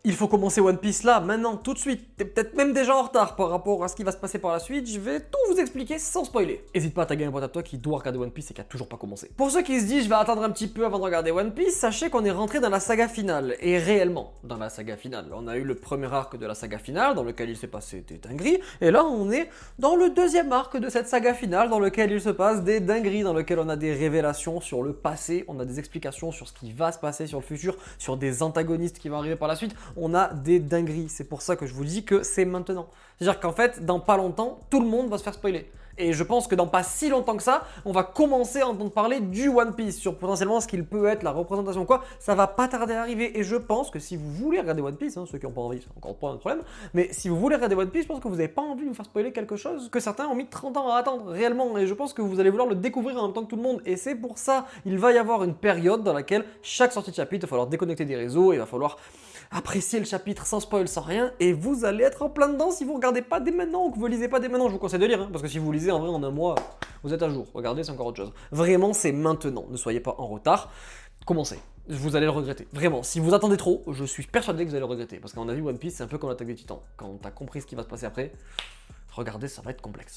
Il faut commencer One Piece là, maintenant, tout de suite. T'es peut-être même déjà en retard par rapport à ce qui va se passer par la suite. Je vais tout vous expliquer sans spoiler. N'hésite pas à taguer un pote à toi qui doit regarder One Piece et qui a toujours pas commencé. Pour ceux qui se disent je vais attendre un petit peu avant de regarder One Piece, sachez qu'on est rentré dans la saga finale. Et réellement, dans la saga finale. On a eu le premier arc de la saga finale dans lequel il s'est passé des dingueries. Et là, on est dans le deuxième arc de cette saga finale dans lequel il se passe des dingueries, dans lequel on a des révélations sur le passé, on a des explications sur ce qui va se passer sur le futur, sur des antagonistes qui vont arriver par la suite. On a des dingueries. C'est pour ça que je vous dis que c'est maintenant. C'est-à-dire qu'en fait, dans pas longtemps, tout le monde va se faire spoiler. Et je pense que dans pas si longtemps que ça, on va commencer à entendre parler du One Piece, sur potentiellement ce qu'il peut être, la représentation quoi, ça va pas tarder à arriver. Et je pense que si vous voulez regarder One Piece, ceux qui n'ont pas envie, c'est encore pas un problème, mais si vous voulez regarder One Piece, je pense que vous n'avez pas envie de vous faire spoiler quelque chose que certains ont mis 30 ans à attendre réellement. Et je pense que vous allez vouloir le découvrir en même temps que tout le monde. Et c'est pour ça, il va y avoir une période dans laquelle chaque sortie de chapitre, il va falloir déconnecter des réseaux, il va falloir apprécier le chapitre sans spoil, sans rien, et vous allez être en plein dedans si vous regardez pas dès maintenant ou que vous lisez pas dès maintenant. Je vous conseille de lire, parce que si vous lisez en vrai en un mois, vous êtes à jour. Regardez, c'est encore autre chose. Vraiment, c'est maintenant. Ne soyez pas en retard. Commencez. Vous allez le regretter. Vraiment, si vous attendez trop, je suis persuadé que vous allez le regretter. Parce qu'à mon avis, One Piece, c'est un peu comme l'Attaque des Titans. Quand t'as compris ce qui va se passer après, regardez, ça va être complexe.